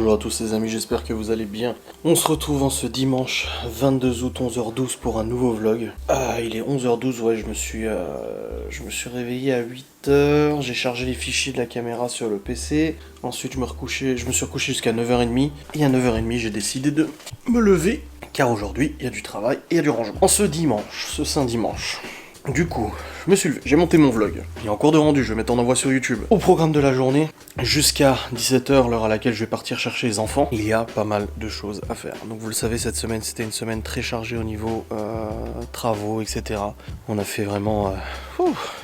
Bonjour à tous les amis, j'espère que vous allez bien. On se retrouve en ce dimanche 22 août 11h12 pour un nouveau vlog. Il est 11h12, ouais, je me suis réveillé à 8h, j'ai chargé les fichiers de la caméra sur le PC. Ensuite je me suis recouché jusqu'à 9h30. Et à 9h30 j'ai décidé de me lever, car aujourd'hui il y a du travail et il y a du rangement. En ce saint dimanche. Du coup, je me suis levé, j'ai monté mon vlog. Il y a en cours de rendu, je vais mettre en envoi sur YouTube. Au programme de la journée, jusqu'à 17h, l'heure à laquelle je vais partir chercher les enfants, il y a pas mal de choses à faire. Donc vous le savez, cette semaine, c'était une semaine très chargée au niveau travaux, etc. On a fait vraiment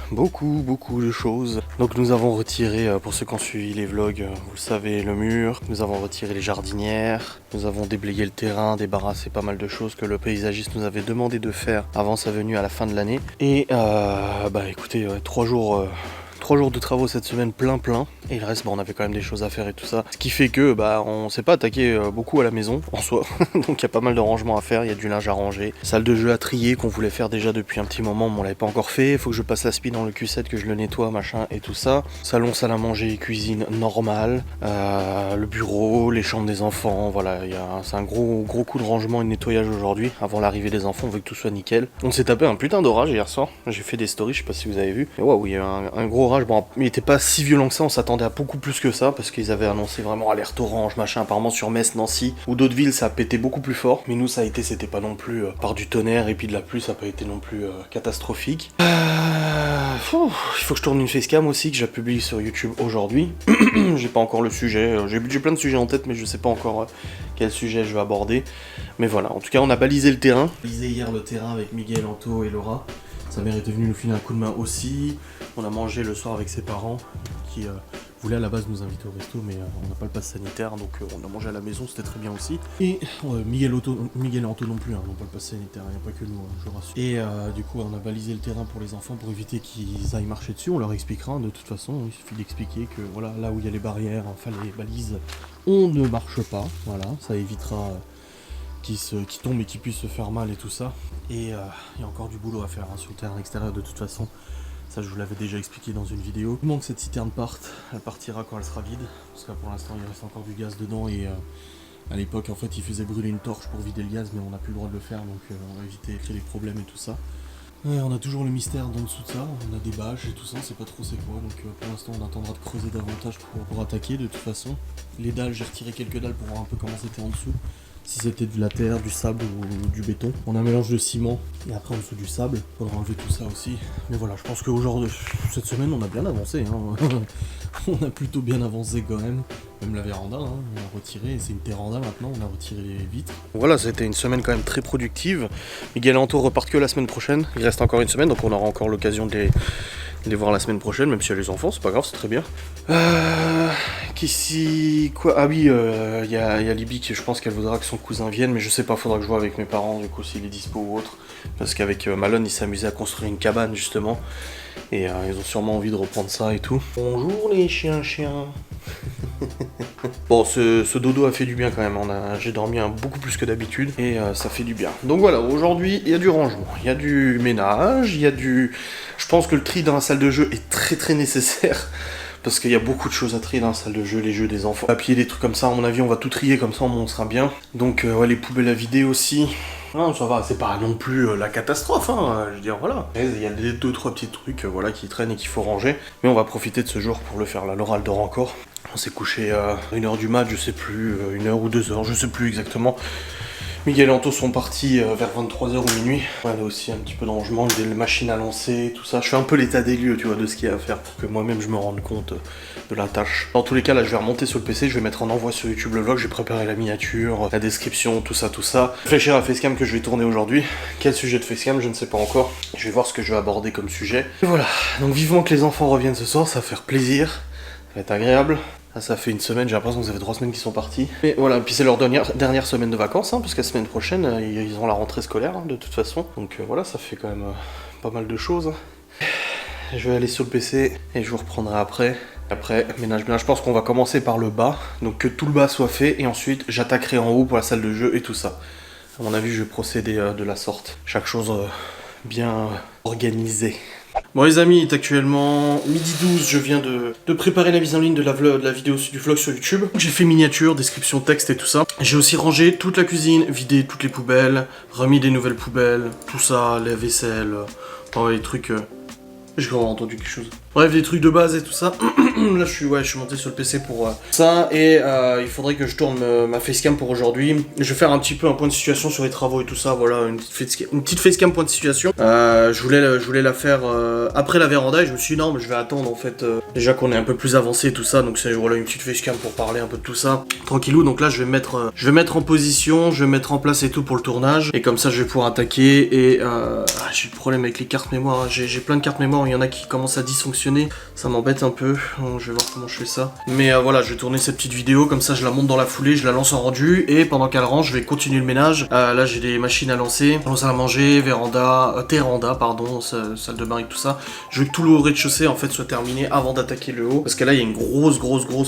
beaucoup de choses. Donc nous avons retiré, pour ceux qui ont suivi les vlogs, vous le savez, le mur. Nous avons retiré les jardinières. Nous avons déblayé le terrain, débarrassé pas mal de choses que le paysagiste nous avait demandé de faire avant sa venue à la fin de l'année. Et écoutez, 3 jours de travaux cette semaine plein. Et le reste, on avait quand même des choses à faire et tout ça. Ce qui fait que on s'est pas attaqué beaucoup à la maison en soi. Donc il y a pas mal de rangements à faire, il y a du linge à ranger. Salle de jeu à trier qu'on voulait faire déjà depuis un petit moment, mais on l'avait pas encore fait. Il faut que je passe l'aspi dans le Q7, que je le nettoie, machin et tout ça. Salon, salle à manger, cuisine normale. Le bureau, les chambres des enfants, voilà. C'est un gros coup de rangement et de nettoyage aujourd'hui. Avant l'arrivée des enfants, on veut que tout soit nickel. On s'est tapé un putain d'orage hier soir. J'ai fait des stories, je sais pas si vous avez vu. Et waouh, il y a eu un gros orage. Bon, il était pas si violent que ça, on s'attendait à beaucoup plus que ça, parce qu'ils avaient annoncé vraiment alerte orange, machin, apparemment sur Metz, Nancy, ou d'autres villes ça a pété beaucoup plus fort, mais nous c'était pas non plus par du tonnerre et puis de la pluie, ça a pas été non plus catastrophique. Il faut que je tourne une facecam aussi, que j'ai publié sur YouTube aujourd'hui. J'ai pas encore le sujet, j'ai plein de sujets en tête, mais je sais pas encore quel sujet je vais aborder. Mais voilà, en tout cas on a balisé le terrain. Balisé hier le terrain avec Miguel, Anto et Laura. Sa mère était venue nous filer un coup de main aussi. On a mangé le soir avec ses parents qui voulaient à la base nous inviter au resto, mais on n'a pas le pass sanitaire, donc on a mangé à la maison, c'était très bien aussi. Et Miguel et Anto non plus, n'ont pas le pass sanitaire, il n'y a pas que nous, je vous rassure. Et du coup on a balisé le terrain pour les enfants pour éviter qu'ils aillent marcher dessus, on leur expliquera, de toute façon, il suffit d'expliquer que voilà, là où il y a les barrières, enfin les balises, on ne marche pas, voilà, ça évitera qui tombent et qui puissent se faire mal et tout ça. Et il y a encore du boulot à faire sur le terrain extérieur de toute façon. Ça je vous l'avais déjà expliqué dans une vidéo. Il manque que cette citerne parte, elle partira quand elle sera vide. Parce que pour l'instant il reste encore du gaz dedans et à l'époque en fait il faisait brûler une torche pour vider le gaz, mais on n'a plus le droit de le faire, donc on va éviter de créer des problèmes et tout ça. On a toujours le mystère d'en dessous de ça, on a des bâches et tout ça, on sait pas trop c'est quoi, donc pour l'instant on attendra de creuser davantage pour attaquer de toute façon. Les dalles, j'ai retiré quelques dalles pour voir un peu comment c'était en dessous. Si c'était de la terre, du sable ou du béton. On a un mélange de ciment et après en dessous du sable. Faudra enlever tout ça aussi. Mais voilà, je pense qu'aujourd'hui, cette semaine, on a bien avancé. On a plutôt bien avancé quand même. Même la véranda, on a retiré. C'est une terranda maintenant, on a retiré les vitres. Voilà, c'était une semaine quand même très productive. Miguel et Anto repartent que la semaine prochaine. Il reste encore une semaine, donc on aura encore l'occasion de les voir la semaine prochaine, même s'il y a les enfants, c'est pas grave, c'est très bien. Quoi? Ah oui, il y a Libby qui, je pense qu'elle voudra que son cousin vienne, mais je sais pas, faudra que je vois avec mes parents, du coup, s'il est dispo ou autre. Parce qu'avec Malone, ils s'amusaient à construire une cabane, justement. Et ils ont sûrement envie de reprendre ça et tout. Bonjour les chiens. Bon, ce dodo a fait du bien quand même, j'ai dormi beaucoup plus que d'habitude et ça fait du bien. Donc voilà, aujourd'hui il y a du rangement, il y a du ménage, je pense que le tri dans la salle de jeu est très nécessaire. Parce qu'il y a beaucoup de choses à trier dans la salle de jeu, les jeux des enfants. Papier, des trucs comme ça, à mon avis on va tout trier comme ça, on sera bien. Donc ouais, les poubelles à vider aussi. Non, ça va, c'est pas non plus la catastrophe, je veux dire, voilà. Il y a 2-3 petits trucs qui traînent et qu'il faut ranger. Mais on va profiter de ce jour pour le faire, là, Laura elle dort encore. On s'est couché à 1h du mat, je sais plus, 1h ou 2h, je sais plus exactement. Miguel et Anto sont partis vers 23h ou minuit. On a aussi un petit peu de rangement, des machines à lancer, tout ça. Je fais un peu l'état des lieux, tu vois, de ce qu'il y a à faire pour que moi-même je me rende compte de la tâche. Dans tous les cas, là, je vais remonter sur le PC, je vais mettre en envoi sur YouTube le vlog, je vais préparer la miniature, la description, tout ça. Réfléchir à la facecam que je vais tourner aujourd'hui. Quel sujet de facecam, je ne sais pas encore. Je vais voir ce que je vais aborder comme sujet. Et voilà, donc vivement que les enfants reviennent ce soir, ça va faire plaisir, ça va être agréable. Ça fait une semaine, j'ai l'impression que ça fait 3 semaines qu'ils sont partis. Mais voilà, puis c'est leur dernière semaine de vacances, parce que la semaine prochaine, ils ont la rentrée scolaire, de toute façon. Donc voilà, ça fait quand même pas mal de choses. Je vais aller sur le PC et je vous reprendrai après. Après, ménage bien, je pense qu'on va commencer par le bas. Donc que tout le bas soit fait, et ensuite j'attaquerai en haut pour la salle de jeu et tout ça. À mon avis, je vais procéder de la sorte. Chaque chose bien organisé. Bon les amis, il est actuellement midi 12, je viens de préparer la mise en ligne de la vidéo du vlog sur YouTube. J'ai fait miniature, description, texte et tout ça. J'ai aussi rangé toute la cuisine, vidé toutes les poubelles, remis des nouvelles poubelles, tout ça, la vaisselle, les trucs... J'ai vraiment entendu quelque chose. Bref, des trucs de base et tout ça. Là, je suis monté sur le PC pour ça. Et il faudrait que je tourne ma facecam pour aujourd'hui. Je vais faire un petit peu un point de situation sur les travaux et tout ça. Voilà, une petite facecam point de situation. Je voulais la faire après la véranda. Et je me suis dit non, mais je vais attendre en fait. Déjà qu'on est un peu plus avancé et tout ça. Donc c'est voilà, une petite facecam pour parler un peu de tout ça. Tranquillou. Donc là, je vais mettre en position. Je vais mettre en place et tout pour le tournage. Et comme ça, je vais pouvoir attaquer. Et j'ai le problème avec les cartes mémoire. J'ai plein de cartes mémoire. Il y en a qui commencent à dysfonctionner, ça m'embête un peu, donc, je vais voir comment je fais ça. Mais voilà, je vais tourner cette petite vidéo, comme ça je la monte dans la foulée, je la lance en rendu, et pendant qu'elle range, je vais continuer le ménage. Là j'ai des machines à lancer, salle à manger, véranda, terranda, pardon, salle de bain et tout ça. Je veux que tout le rez-de-chaussée en fait soit terminé avant d'attaquer le haut, parce que là il y a une grosse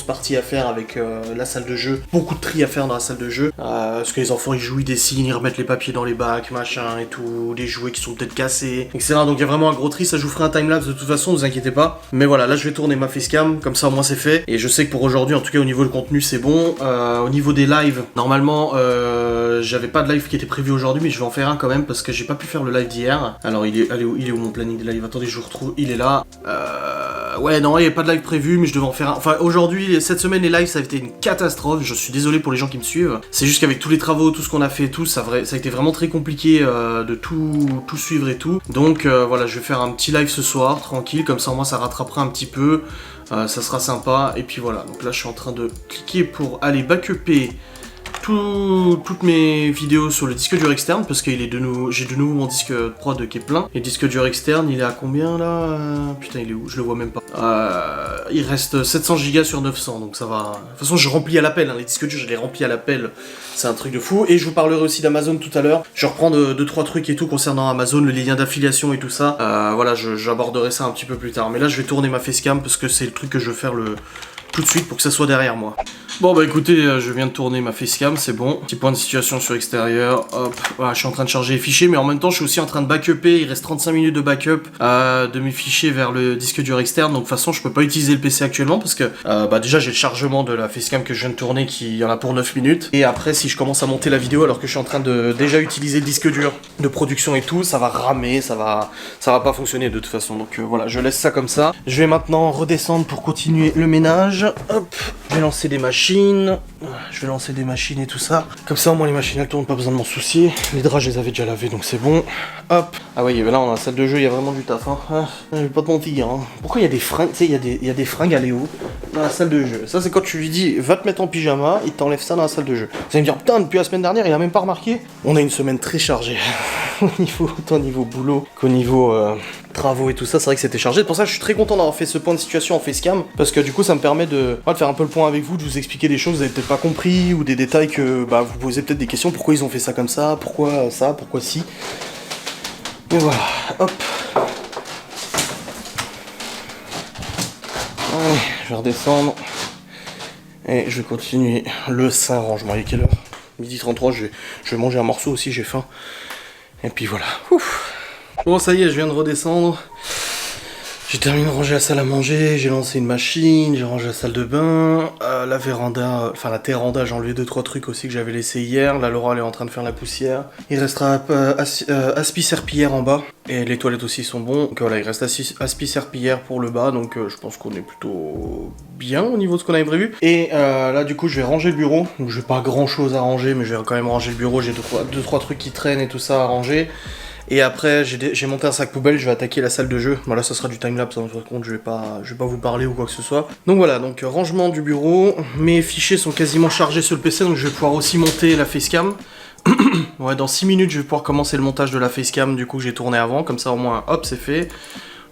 partie à faire avec la salle de jeu, beaucoup de tri à faire dans la salle de jeu, parce que les enfants ils jouent, ils dessinent, ils remettent les papiers dans les bacs, machin et tout, les jouets qui sont peut-être cassés, etc. Donc il y a vraiment un gros tri, ça je vous ferai un timelapse de toute façon, ne vous inquiétez pas. Mais voilà, là je vais tourner ma facecam, comme ça au moins c'est fait. Et je sais que pour aujourd'hui, en tout cas au niveau du contenu, c'est bon. Au niveau des lives, normalement, j'avais pas de live qui était prévu aujourd'hui, mais je vais en faire un quand même parce que j'ai pas pu faire le live d'hier. Alors il est où mon planning de live? Attendez, je vous retrouve, il est là. Ouais, non, il n'y avait pas de live prévu, mais je devais en faire un. Enfin, aujourd'hui, cette semaine, les lives, ça a été une catastrophe. Je suis désolé pour les gens qui me suivent. C'est juste qu'avec tous les travaux, tout ce qu'on a fait et tout, ça a été vraiment très compliqué de tout suivre et tout. Donc, voilà, je vais faire un petit live ce soir, tranquille. Comme ça, au moins, ça rattrapera un petit peu. Ça sera sympa. Et puis voilà. Donc là, je suis en train de cliquer pour aller backuper toutes mes vidéos sur le disque dur externe parce que j'ai de nouveau mon disque prod qui est plein. Et le disque dur externe, il est à combien là? Putain, il est où? Je le vois même pas. Il reste 700 Go sur 900, donc ça va. De toute façon, je remplis à l'appel, hein. Les disques durs, je les remplis à l'appel. C'est un truc de fou. Et je vous parlerai aussi d'Amazon tout à l'heure. Je reprends 2-3 trucs et tout concernant Amazon, le lien d'affiliation et tout ça. Voilà, j'aborderai ça un petit peu plus tard. Mais là, je vais tourner ma facecam parce que c'est le truc que je veux faire tout de suite pour que ça soit derrière moi. Bon bah écoutez, je viens de tourner ma facecam, c'est bon. Petit point de situation sur extérieur, hop, voilà, je suis en train de charger les fichiers, mais en même temps je suis aussi en train de backuper, il reste 35 minutes de backup de mes fichiers vers le disque dur externe, donc de toute façon je peux pas utiliser le PC actuellement parce que déjà j'ai le chargement de la facecam que je viens de tourner qui y en a pour 9 minutes, et après si je commence à monter la vidéo alors que je suis en train de déjà utiliser le disque dur de production et tout, ça va ramer, ça va pas fonctionner de toute façon, donc voilà, je laisse ça comme ça. Je vais maintenant redescendre pour continuer le ménage, hop, je vais lancer des machines, et tout ça. Comme ça, au moins les machines elles tournent, pas besoin de m'en soucier. Les draps, je les avais déjà lavés, donc c'est bon. Hop. Ah ouais, là, on a la salle de jeu, il y a vraiment du taf. Hein. Je vais pas te mentir. Hein. Pourquoi il y a des fringues, tu sais, il y a des fringues à Léo dans la salle de jeu. Ça, c'est quand tu lui dis, va te mettre en pyjama, il t'enlève ça dans la salle de jeu. Vous allez me dire, putain, depuis la semaine dernière, il a même pas remarqué. On a une semaine très chargée. Autant au niveau boulot qu'au niveau travaux et tout ça, c'est vrai que c'était chargé. Pour ça, je suis très content d'avoir fait ce point de situation en facecam, parce que du coup, ça me permet de faire un peu le point avec vous, de vous expliquer des choses que vous avez peut-être pas compris, ou des détails que vous posez peut-être des questions, pourquoi ils ont fait ça comme ça, pourquoi si. Et voilà, hop. Allez, je vais redescendre. Et je vais continuer le saint rangement. Il est quelle heure? Midi 33, je vais manger un morceau aussi, j'ai faim. Et puis voilà. Ouf. Bon, ça y est, je viens de redescendre. J'ai terminé de ranger la salle à manger, j'ai lancé une machine, j'ai rangé la salle de bain, la véranda, enfin la terranda, j'ai enlevé 2-3 trucs aussi que j'avais laissé hier. La Laura elle est en train de faire la poussière. Il restera aspi-serpillière en bas. Et les toilettes aussi sont bons. Donc voilà, il reste aspi-serpillière pour le bas, donc je pense qu'on est plutôt bien au niveau de ce qu'on avait prévu. Et là du coup je vais ranger le bureau. Donc j'ai pas grand chose à ranger, mais je vais quand même ranger le bureau, j'ai 2-3 trucs qui traînent et tout ça à ranger. Et après, j'ai monté un sac poubelle, je vais attaquer la salle de jeu. Voilà, ça sera du timelapse, hein, par contre, je vais pas vous parler ou quoi que ce soit. Donc voilà, donc rangement du bureau. Mes fichiers sont quasiment chargés sur le PC, donc je vais pouvoir aussi monter la facecam. Ouais, dans 6 minutes, je vais pouvoir commencer le montage de la facecam, du coup, que j'ai tourné avant. Comme ça, au moins, hop, c'est fait.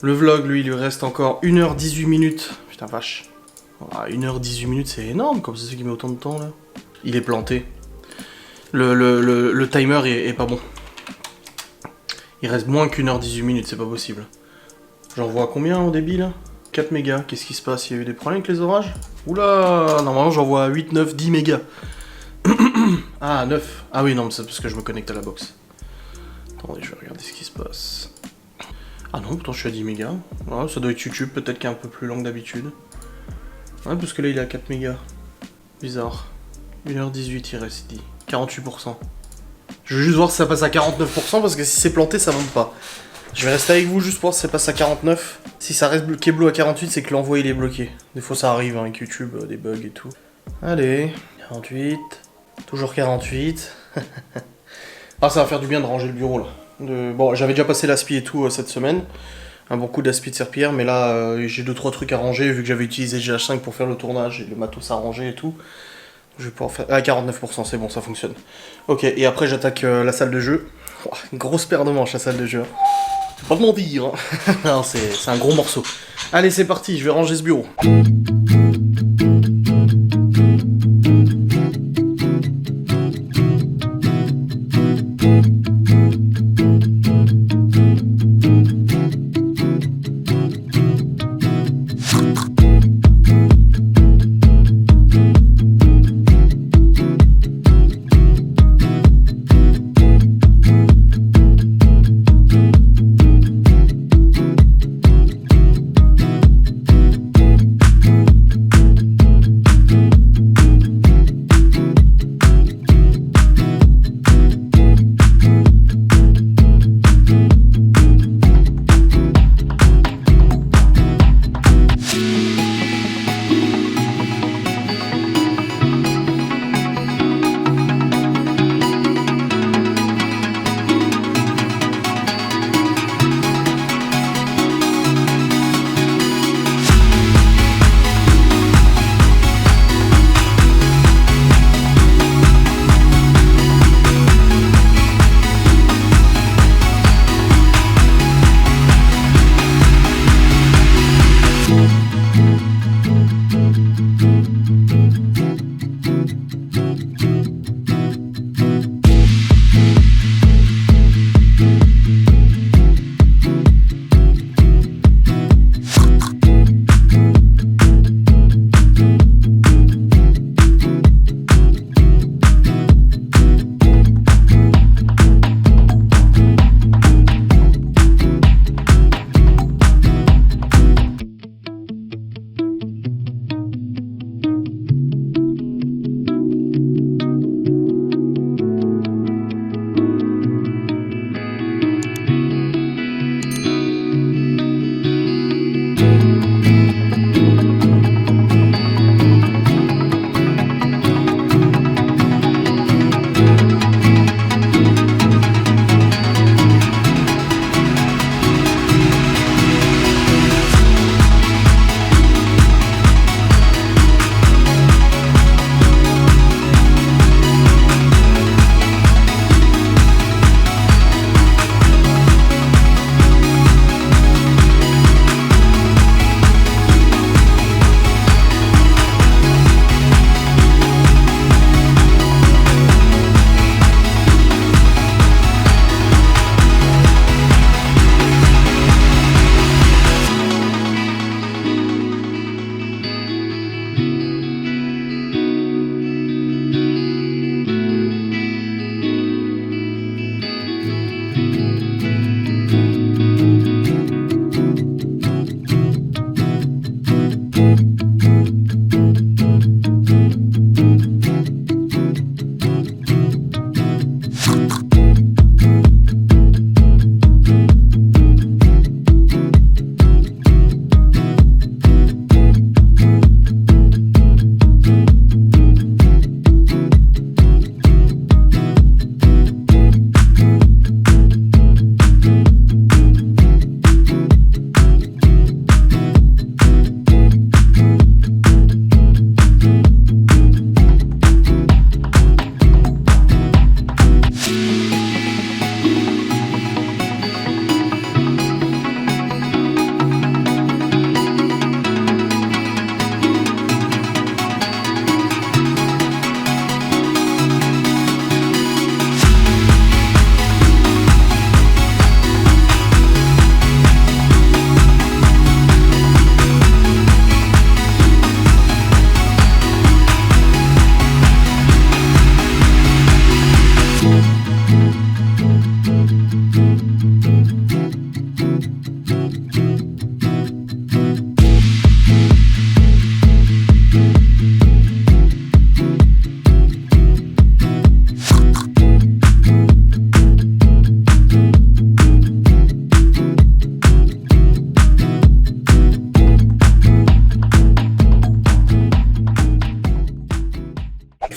Le vlog, lui, il lui reste encore 1h18 minutes. Putain, vache. 1h18 minutes, c'est énorme, comme c'est ce qui met autant de temps, là. Il est planté. Le timer est pas bon. Il reste moins qu'1h18 minutes, c'est pas possible. J'en vois combien au débit là? 4 mégas, qu'est-ce qui se passe? Il y a eu des problèmes avec les orages? Oula, normalement j'en vois 8, 9, 10 mégas. Ah, 9. Ah oui, non, mais c'est parce que je me connecte à la box. Attendez, je vais regarder ce qui se passe. Ah non, pourtant je suis à 10 mégas. Ouais, ça doit être YouTube, peut-être qu'il est un peu plus long que d'habitude. Ouais, parce que là il est à 4 mégas. Bizarre. 1h18 il reste dit. 48%. Je veux juste voir si ça passe à 49% parce que si c'est planté, ça monte pas. Je vais rester avec vous juste pour voir si ça passe à 49. Si ça reste bloqué bleu à 48, c'est que l'envoi il est bloqué. Des fois ça arrive hein, avec YouTube, des bugs et tout. Allez, 48. Toujours 48. Ah, ça va faire du bien de ranger le bureau là. Bon, j'avais déjà passé l'aspi et tout cette semaine. Un bon coup d'aspi de serpillière, mais là j'ai 2-3 trucs à ranger vu que j'avais utilisé GH5 pour faire le tournage et le matos à ranger et tout. Je vais pouvoir faire. Ah, 49%, c'est bon, ça fonctionne. Ok, et après j'attaque la salle de jeu. Oh, une grosse paire de manches la salle de jeu. Faut pas te mentir, hein. Non, c'est un gros morceau. Allez, c'est parti, je vais ranger ce bureau.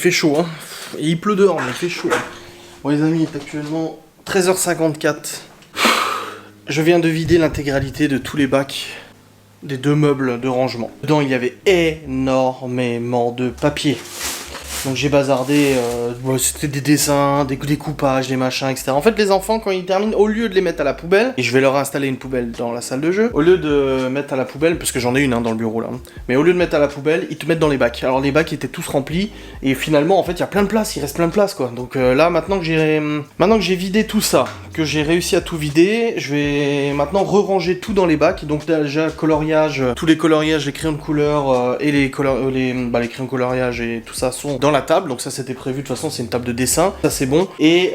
fait chaud, hein. Et il pleut dehors, mais il fait chaud. Bon les amis, il est actuellement 13h54. Je viens de vider l'intégralité de tous les bacs des 2 meubles de rangement. Dedans, il y avait énormément de papier. Donc j'ai bazardé, c'était des dessins, des découpages, des machins, etc. En fait, les enfants, quand ils terminent, au lieu de les mettre à la poubelle, et je vais leur installer une poubelle dans la salle de jeu, au lieu de mettre à la poubelle, parce que j'en ai une dans le bureau là, mais au lieu de mettre à la poubelle, ils te mettent dans les bacs. Alors les bacs étaient tous remplis, et finalement, en fait, il y a plein de place, il reste plein de place, quoi. Donc là, maintenant que j'ai vidé tout ça, que j'ai réussi à tout vider, je vais maintenant re-ranger tout dans les bacs. Donc déjà, coloriage, tous les coloriages, les crayons de couleur, et les crayons de coloriage et tout ça sont dans la table, donc ça c'était prévu, de toute façon c'est une table de dessin, ça c'est bon. Et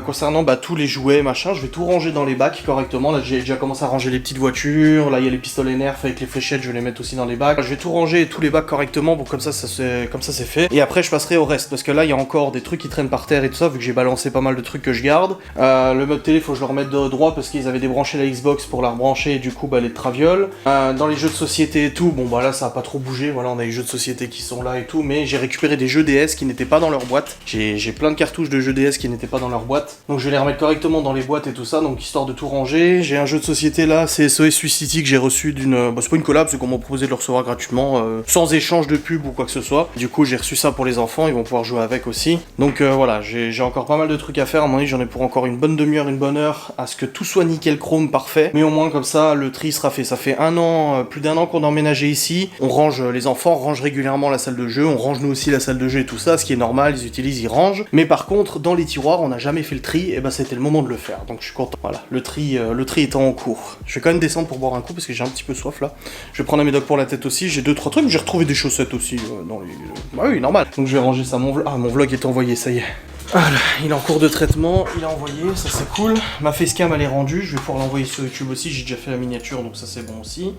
concernant tous les jouets, machin, je vais tout ranger dans les bacs correctement. Là j'ai déjà commencé à ranger les petites voitures, là il y a les pistolets Nerf avec les fléchettes, je vais les mettre aussi dans les bacs. Je vais tout ranger tous les bacs correctement, pour comme ça c'est fait. Et après je passerai au reste, parce que là il y a encore des trucs qui traînent par terre et tout ça, vu que j'ai balancé pas mal de trucs que je garde. Le meuble télé, faut que je le remette de droit, parce qu'ils avaient débranché la Xbox pour la rebrancher, et du coup les travioles. Dans les jeux de société et tout, bon là ça a pas trop bougé, voilà, on a les jeux de société qui sont là et tout, mais j'ai récupéré des jeux DS qui n'étaient pas dans leur boîte. J'ai plein de cartouches de jeux DS qui n'étaient pas dans leur boîte, donc je vais les remettre correctement dans les boîtes et tout ça, donc histoire de tout ranger. J'ai un jeu de société là, c'est SOS Suicide que j'ai reçu d'une... c'est pas une collab, c'est qu'on m'a proposé de le recevoir gratuitement, sans échange de pub ou quoi que ce soit. Du coup j'ai reçu ça pour les enfants, ils vont pouvoir jouer avec aussi. Donc voilà, j'ai encore pas mal de trucs à faire, à mon avis j'en ai pour encore une bonne demi-heure, une bonne heure, à ce que tout soit nickel chrome parfait, mais au moins comme ça le tri sera fait. Ça fait un an, plus d'1 an qu'on a emménagé ici, on range, les enfants rangent régulièrement la salle de jeu, on range nous aussi la salle de jeu et tout ça, ce qui est normal, ils utilisent, ils rangent. Mais par contre, dans les tiroirs, on n'a jamais fait le tri, et c'était le moment de le faire. Donc je suis content. Voilà, le tri étant en cours. Je vais quand même descendre pour boire un coup parce que j'ai un petit peu soif là. Je vais prendre un médoc pour la tête aussi, j'ai 2-3 trucs, j'ai retrouvé des chaussettes aussi dans les... Bah oui, normal. Donc je vais ranger ça, mon vlog est envoyé, ça y est. Voilà, il est en cours de traitement, il a envoyé, ça c'est cool. Ma facecam elle est rendue, je vais pouvoir l'envoyer sur YouTube aussi, j'ai déjà fait la miniature, donc ça c'est bon aussi.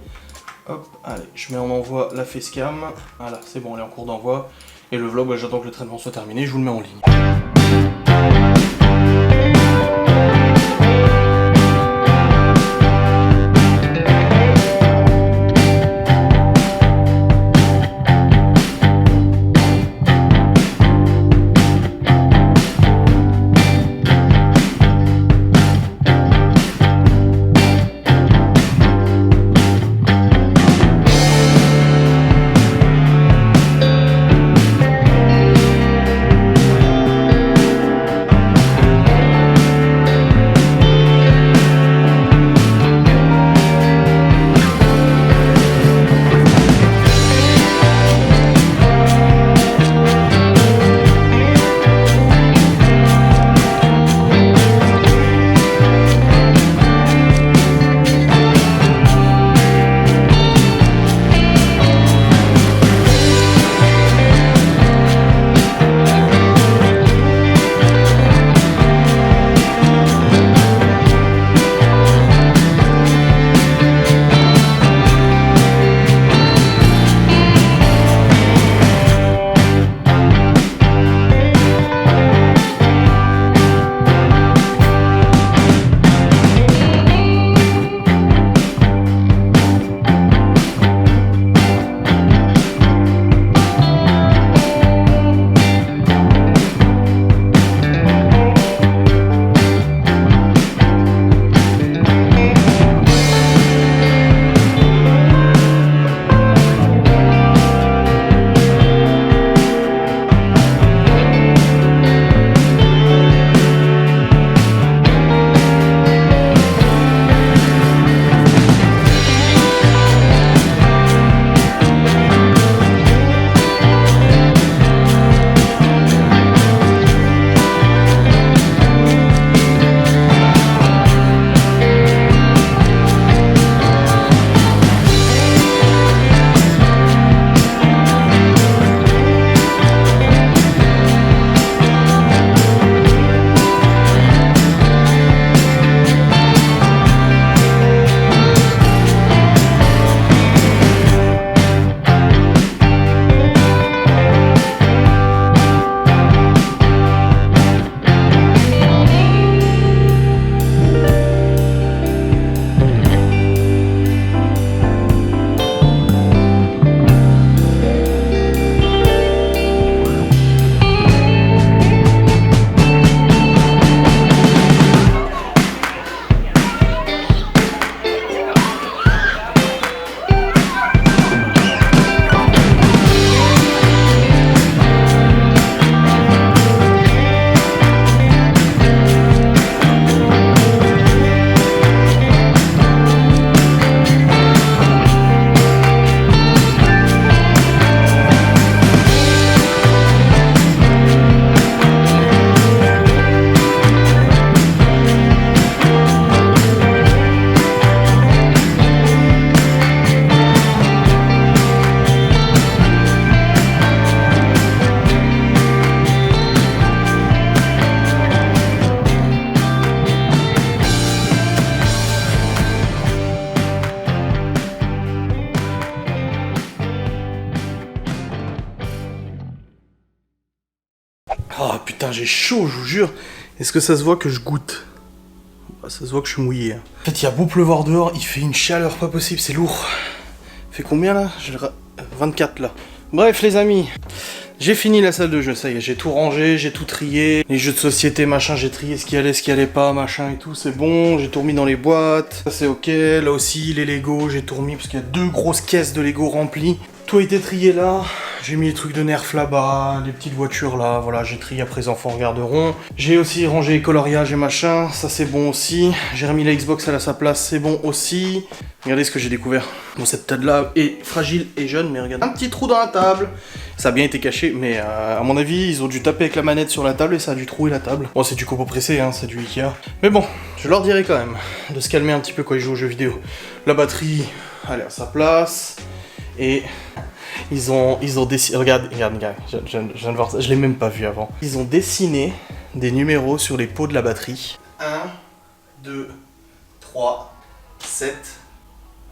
Hop, allez, je mets en envoi la facecam. Voilà, c'est bon, elle est en cours d'envoi. Et le vlog, j'attends que le traitement soit terminé, je vous le mets en ligne. Ah putain, j'ai chaud, je vous jure. Est-ce que ça se voit que je goûte? Bah, ça se voit que je suis mouillé. Hein. En fait, il y a beau pleuvoir dehors, il fait une chaleur pas possible, c'est lourd. Fait combien là? 24 là. Bref les amis, j'ai fini la salle de jeu, ça y est, j'ai tout rangé, j'ai tout trié. Les jeux de société, machin, j'ai trié ce qui allait pas, machin et tout, c'est bon. J'ai tout remis dans les boîtes, ça c'est ok. Là aussi, les Lego, j'ai tout remis parce qu'il y a 2 grosses caisses de Lego remplies. Tout a été trié là. J'ai mis les trucs de Nerf là-bas, les petites voitures là, voilà, j'ai trié après les enfants regarderont. J'ai aussi rangé les coloriages et machin, ça c'est bon aussi. J'ai remis la Xbox à sa place, c'est bon aussi. Regardez ce que j'ai découvert. Bon, cette table là est fragile et jeune, mais regardez. Un petit trou dans la table. Ça a bien été caché, mais à mon avis, ils ont dû taper avec la manette sur la table et ça a dû trouer la table. Bon, c'est du copeau pressé, hein, c'est du Ikea. Mais bon, je leur dirai quand même de se calmer un petit peu quand ils jouent aux jeux vidéo. La batterie, elle est à sa place. Et ils ont dessiné. Regarde, je viens de voir ça, je l'ai même pas vu avant. Ils ont dessiné des numéros sur les pots de la batterie. 1, 2, 3, 7,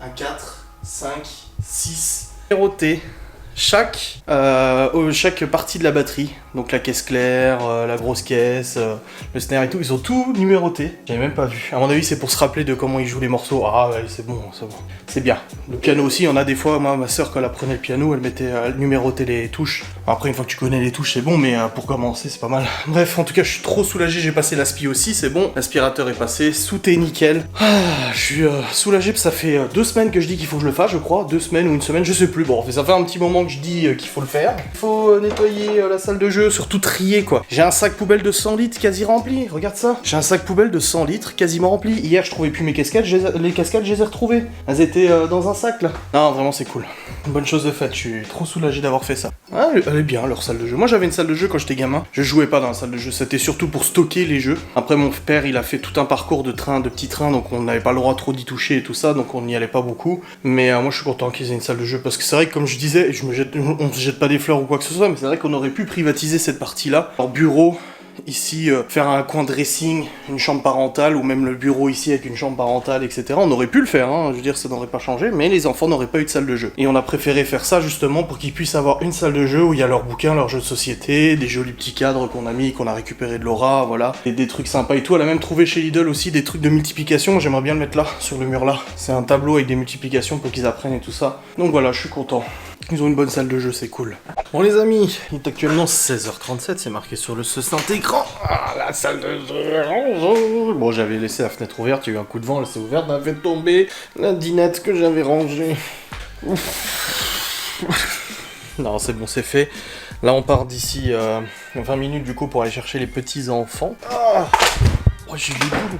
1, 4, 5, 6. Numérotés. Chaque partie de la batterie, donc la caisse claire, la grosse caisse, le snare et tout, ils ont tout numéroté. J'avais même pas vu. À mon avis, c'est pour se rappeler de comment ils jouent les morceaux. Ah ouais, c'est bon, c'est bien. Le piano aussi, il y en a des fois. Moi, ma soeur, quand elle apprenait le piano, elle numérotait les touches. Après, une fois que tu connais les touches, c'est bon, mais pour commencer, c'est pas mal. Bref, en tout cas, je suis trop soulagé. J'ai passé l'aspi aussi, c'est bon. L'aspirateur est passé, tout est nickel. Je suis soulagé parce que ça fait 2 semaines que je dis qu'il faut que je le fasse, je crois. 2 semaines ou 1 semaine, je sais plus. Bon, ça fait un petit moment que je dis qu'il faut le faire. Il faut nettoyer la salle de jeu, surtout trier quoi. J'ai un sac poubelle de 100 litres quasi rempli, regarde ça. J'ai un sac poubelle de 100 litres quasiment rempli. Hier je trouvais plus mes casquettes, les casquettes je les ai retrouvées. Elles étaient dans un sac là. Non vraiment c'est cool. Une bonne chose de faite, je suis trop soulagé d'avoir fait ça. Ah, elle est bien leur salle de jeu. Moi j'avais une salle de jeu quand j'étais gamin. Je jouais pas dans la salle de jeu, c'était surtout pour stocker les jeux. Après mon père il a fait tout un parcours de petits trains, donc on n'avait pas le droit trop d'y toucher et tout ça, donc on n'y allait pas beaucoup. Mais moi je suis content qu'ils aient une salle de jeu parce que c'est vrai que comme je disais, on se jette pas des fleurs ou quoi que ce soit, mais c'est vrai qu'on aurait pu privatiser cette partie-là. Alors bureau, ici, faire un coin dressing, une chambre parentale, ou même le bureau ici avec une chambre parentale, etc. On aurait pu le faire, hein, je veux dire, ça n'aurait pas changé, mais les enfants n'auraient pas eu de salle de jeu. Et on a préféré faire ça justement pour qu'ils puissent avoir une salle de jeu où il y a leurs bouquins, leurs jeux de société, des jolis petits cadres qu'on a mis, qu'on a récupéré de Laura, voilà, et des trucs sympas et tout. Elle a même trouvé chez Lidl aussi des trucs de multiplication, j'aimerais bien le mettre là, sur le mur là. C'est un tableau avec des multiplications pour qu'ils apprennent et tout ça. Donc voilà, je suis content. Ils ont une bonne salle de jeu, c'est cool. Bon les amis, il est actuellement 16h37, c'est marqué sur le succinct écran. Ah, la salle de jeu. Bon, j'avais laissé la fenêtre ouverte, il y a eu un coup de vent, elle s'est ouverte, elle a fait tomber la dinette que j'avais rangée. Non, c'est bon, c'est fait. Là, on part d'ici 20 minutes du coup pour aller chercher les petits enfants. Ah, oh, j'ai eu des boules.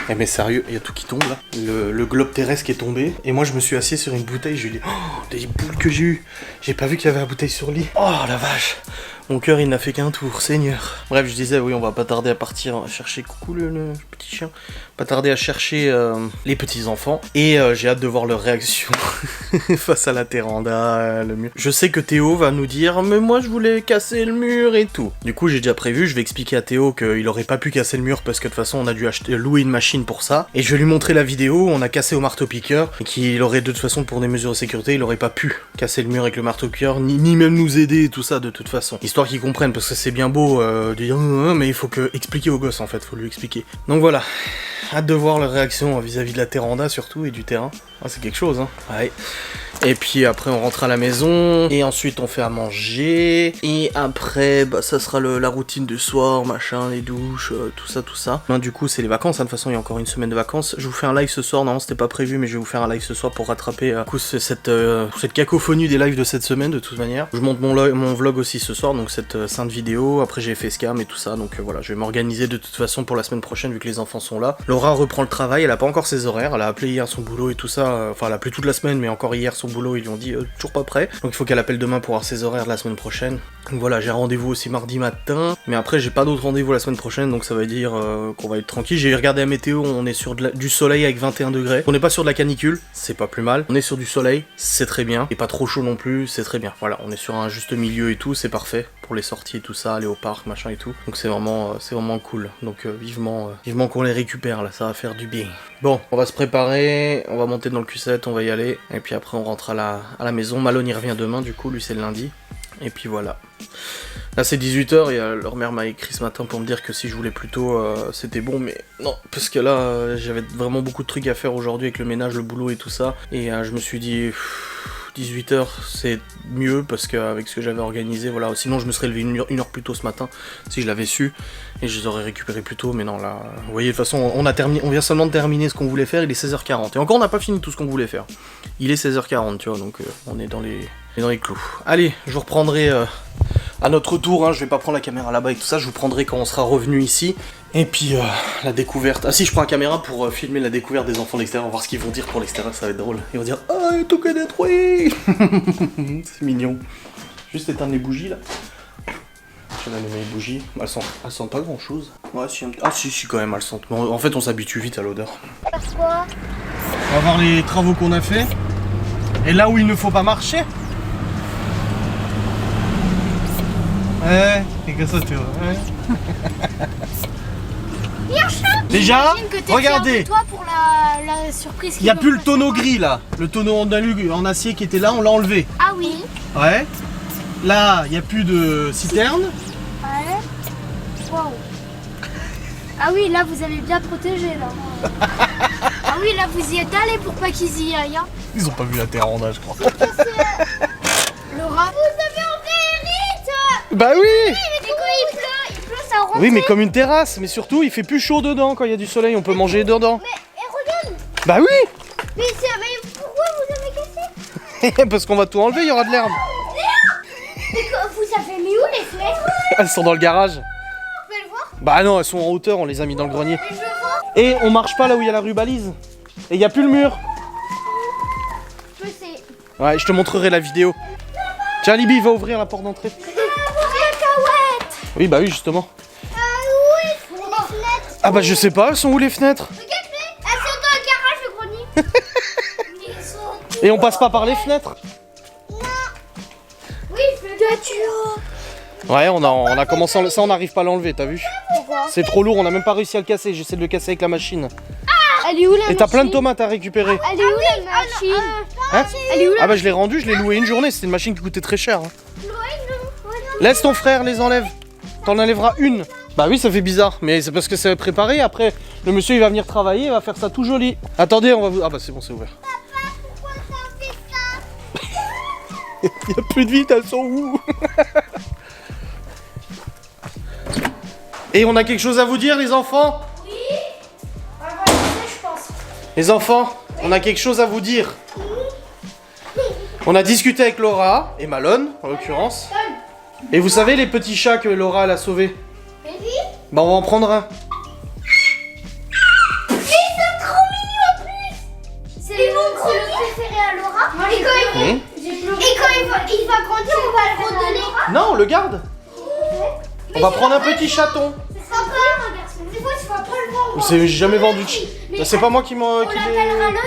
Eh mais sérieux, il y a tout qui tombe là. Le globe terrestre qui est tombé. Et moi je me suis assis sur une bouteille, j'ai dit, oh, des boules que j'ai eu. J'ai pas vu qu'il y avait la bouteille sur le lit. Oh la vache. Mon cœur il n'a fait qu'un tour, Seigneur. Bref, je disais, oui, on va pas tarder à partir chercher, coucou le petit chien. Pas tarder à chercher les petits enfants. Et j'ai hâte de voir leur réaction face à la téranda, le mur. Je sais que Théo va nous dire, mais moi je voulais casser le mur et tout. Du coup, j'ai déjà prévu, je vais expliquer à Théo qu'il aurait pas pu casser le mur parce que de toute façon, on a dû louer une machine pour ça. Et je vais lui montrer la vidéo où on a cassé au marteau-piqueur. Et qu'il aurait de toute façon, pour des mesures de sécurité, il aurait pas pu casser le mur avec le marteau-piqueur, ni même nous aider et tout ça de toute façon. Histoire qu'ils comprennent, parce que c'est bien beau de dire, mais il faut expliquer aux gosses en fait, faut lui expliquer. Donc voilà. Hâte de voir leur réaction vis-à-vis de la téranda surtout et du terrain. Ah, c'est quelque chose, hein. Ouais. Et puis après on rentre à la maison, et ensuite on fait à manger, et après bah ça sera la routine du soir, machin, les douches, tout ça. Ben, du coup c'est les vacances, hein. De toute façon il y a encore une semaine de vacances. Je vous fais un live ce soir, non c'était pas prévu, mais je vais vous faire un live ce soir pour rattraper cette cacophonie des lives de cette semaine de toute manière. Je monte mon vlog aussi ce soir, donc cette sainte vidéo, après j'ai fait Scam et tout ça, donc voilà, je vais m'organiser de toute façon pour la semaine prochaine vu que les enfants sont là. Laura reprend le travail, elle a pas encore ses horaires, elle a appelé hier son boulot et tout ça, enfin elle a appelé toute la semaine, mais encore hier son boulot ils lui ont dit toujours pas prêt, donc il faut qu'elle appelle demain pour avoir ses horaires de la semaine prochaine. Donc voilà, j'ai un rendez-vous aussi mardi matin, mais après j'ai pas d'autres rendez-vous la semaine prochaine, donc ça veut dire qu'on va être tranquille. J'ai regardé la météo, on est sur du soleil avec 21 degrés, on n'est pas sur de la canicule, c'est pas plus mal, on est sur du soleil, c'est très bien, et pas trop chaud non plus, c'est très bien. Voilà, on est sur un juste milieu et tout, c'est parfait pour les sorties et tout ça, aller au parc, machin et tout, donc c'est vraiment cool. Donc vivement qu'on les récupère là, ça va faire du bien. Bon, on va se préparer, on va monter dans le Q7, on va y aller, et puis après on rentre à la maison. Malone il revient demain, du coup lui c'est le lundi. Et puis voilà. Là c'est 18h et leur mère m'a écrit ce matin pour me dire que si je voulais plus tôt c'était bon, mais non, parce que là j'avais vraiment beaucoup de trucs à faire aujourd'hui avec le ménage, le boulot et tout ça. Et je me suis dit 18h c'est mieux parce qu'avec ce que j'avais organisé, voilà, sinon je me serais levé une heure plus tôt ce matin si je l'avais su et je les aurais récupérés plus tôt, mais non là, vous voyez de toute façon on vient seulement de terminer ce qu'on voulait faire, il est 16h40 et encore on n'a pas fini tout ce qu'on voulait faire. Il est 16h40 tu vois, donc on est dans les clous. Allez, je vous reprendrai à notre tour, hein, je vais pas prendre la caméra là-bas et tout ça, je vous prendrai quand on sera revenu ici. Et puis la découverte. Ah si, je prends la caméra pour filmer la découverte des enfants de l'extérieur, voir ce qu'ils vont dire pour l'extérieur, ça va être drôle. Ils vont dire ah, tout est détruit. C'est mignon. Juste éteindre les bougies là. Je vais allumer les bougies. Elles sentent pas grand chose. Ouais, si, ah si quand même, elles sentent. En fait, on s'habitue vite à l'odeur. Pourquoi? On va voir les travaux qu'on a fait. Et là où il ne faut pas marcher. Ouais, et que ça tu vois. Ouais. Déjà, regardez. Toi pour la surprise. Il n'y a plus le tonneau gris là. Le tonneau en acier qui était là, on l'a enlevé. Ah oui. Ouais. Là, il n'y a plus de citerne. Ouais. Wow. Ah oui, là vous avez bien protégé là. Ah oui, là vous y êtes allé pour pas qu'ils y aillent. Hein. Ils ont pas vu la terre en âge, je crois. Laura. Vous avez enlevé Rite. Bah oui. Mais quand il pleut ça rentre. Oui, mais comme une terrasse, mais surtout il fait plus chaud dedans quand il y a du soleil, on peut manger dedans. Mais regarde. Bah oui. Mais pourquoi vous avez cassé? Parce qu'on va tout enlever, il y aura de l'herbe. Mais vous avez mis où les fenêtres? Elles sont dans le garage. Je peux le voir? Bah non, elles sont en hauteur, on les a mis dans le grenier. Mais je veux voir. Et on marche pas là où il y a la rubalise. Et il y a plus le mur. Je sais. Ouais, je te montrerai la vidéo. Tiens, Libby, va ouvrir la porte d'entrée. Cacahuète. Oui, bah oui, justement. Oui, les fenêtres. Ah bah je sais pas, elles sont où les fenêtres? Regardez, elles sont dans le garage, le grenier. Mais elles sont... Et on passe pas par les fenêtres? Oui, je veux voiture. Ouais, on a commencé, ça on n'arrive pas à l'enlever, t'as vu? Pourquoi? C'est trop lourd, on a même pas réussi à le casser, j'essaie de le casser avec la machine. Elle est où la machine? Et t'as plein de tomates à récupérer. Elle est où la machine? Hein? Elle est où la Ah bah je l'ai rendu, je l'ai loué une journée, c'était une machine qui coûtait très cher. Hein. machine? Laisse ton frère, les enlève. T'en enlèveras une. Bah oui, ça fait bizarre, mais c'est parce que c'est préparé. Après, le monsieur il va venir travailler, il va faire ça tout joli. Attendez, on va vous... Ah bah c'est bon, c'est ouvert. Pourquoi t'as fait ça? Il n'y a plus de vide, elles sont où? Et on a quelque chose à vous dire, les enfants? Oui. On va passer, je pense. Les enfants, on a quelque chose à vous dire. On a discuté avec Laura et Malone, en l'occurrence. Et vous savez les petits chats que Laura elle a sauvés? Baby? Bah on va en prendre un. Mais ils sont trop mignons en plus. C'est le préféré à Laura. Et quand il va grandir, on va le redonner. Non, on le garde. On va prendre un petit chaton. C'est sympa, regarde. Des fois, tu vas pas le vendre. J'ai jamais vendu de chat. C'est pas moi qui m'en... On l'appellera le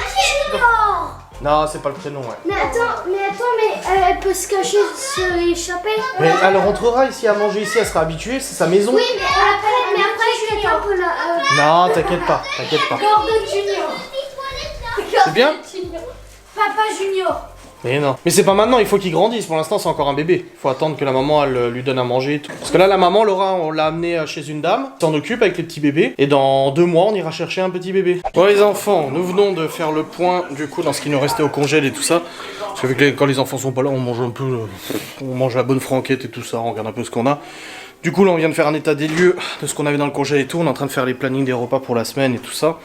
Junior. Non, c'est pas le prénom, ouais. Mais elle peut se cacher, se échapper. Mais elle rentrera ici à manger ici, elle sera habituée, c'est sa maison. Oui, mais elle appelle, mais après, quelqu'un peut la... Non, t'inquiète pas, t'inquiète pas. Gordon Junior. C'est bien? Papa Junior. Mais non. Mais c'est pas maintenant, il faut qu'il grandisse. Pour l'instant, c'est encore un bébé. Il faut attendre que la maman elle lui donne à manger et tout. Parce que là, la maman, Laura, on l'a amenée chez une dame, s'en occupe avec les petits bébés. Et dans 2 mois, on ira chercher un petit bébé. Bon, les enfants, nous venons de faire le point du coup dans ce qui nous restait au congèle et tout ça. Parce que quand les enfants sont pas là, on mange un peu. On mange la bonne franquette et tout ça, on regarde un peu ce qu'on a. Du coup, là, on vient de faire un état des lieux de ce qu'on avait dans le congèle et tout. On est en train de faire les plannings des repas pour la semaine et tout ça.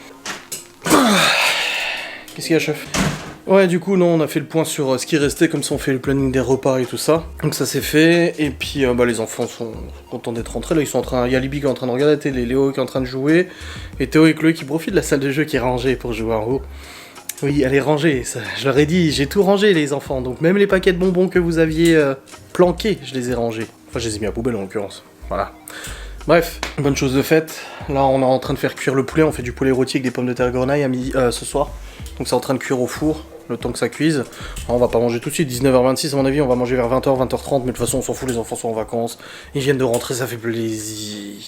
Qu'est-ce qu'il y a, chef? Ouais, du coup, non, on a fait le point sur ce qui restait, comme ça on fait le planning des repas et tout ça. Donc ça c'est fait, et puis bah, les enfants sont contents d'être rentrés. Là, ils sont en train. Il y a Libby qui est en train de regarder la télé, Léo qui est en train de jouer, et Théo et Chloé qui profitent de la salle de jeu qui est rangée pour jouer en haut. Oui, elle est rangée, ça, je leur ai dit, j'ai tout rangé les enfants, donc même les paquets de bonbons que vous aviez planqués, je les ai rangés. Enfin, je les ai mis à poubelle en l'occurrence. Voilà. Bref, bonne chose de faite. Là, on est en train de faire cuire le poulet, on fait du poulet rôti avec des pommes de terre grenaille à midi, ce soir. Donc c'est en train de cuire au four. Le temps que ça cuise. Alors, on va pas manger tout de suite, 19h26 à mon avis, on va manger vers 20h, 20h30, mais de toute façon on s'en fout, les enfants sont en vacances, ils viennent de rentrer, ça fait plaisir.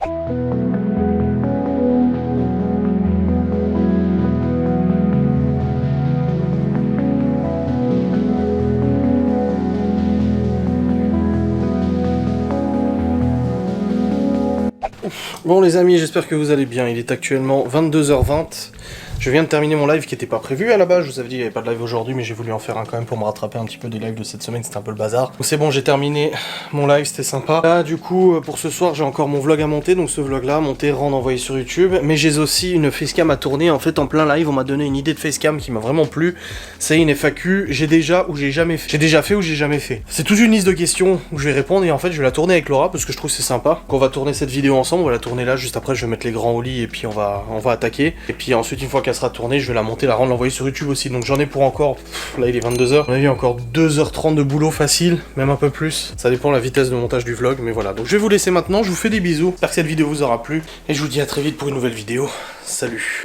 Bon les amis, j'espère que vous allez bien. Il est actuellement 22h20. Je viens de terminer mon live qui n'était pas prévu à la base. Je vous avais dit qu'il n'y avait pas de live aujourd'hui, mais j'ai voulu en faire un quand même pour me rattraper un petit peu des lives de cette semaine. C'était un peu le bazar. Donc c'est bon, j'ai terminé mon live, c'était sympa. Là, du coup, pour ce soir, j'ai encore mon vlog à monter. Donc ce vlog-là, monter, rendre, envoyer sur YouTube. Mais j'ai aussi une facecam à tourner. En fait, en plein live, on m'a donné une idée de facecam qui m'a vraiment plu. C'est une FAQ. J'ai déjà ou j'ai jamais fait. J'ai déjà fait ou j'ai jamais fait. C'est toute une liste de questions où je vais répondre et en fait, je vais la tourner avec Laura parce que je trouve que c'est sympa. Donc on va tourner cette vidéo ensemble. On va la tourner là. Juste après, je vais mettre les grands au lit et puis on va attaquer. Et puis ensuite, une fois qu'elle sera tournée, je vais la monter, la rendre, l'envoyer sur YouTube aussi. Donc j'en ai pour encore, là il est 22h, on a vu encore 2h30 de boulot facile, même un peu plus. Ça dépend de la vitesse de montage du vlog, mais voilà. Donc je vais vous laisser maintenant, je vous fais des bisous. J'espère que cette vidéo vous aura plu. Et je vous dis à très vite pour une nouvelle vidéo. Salut.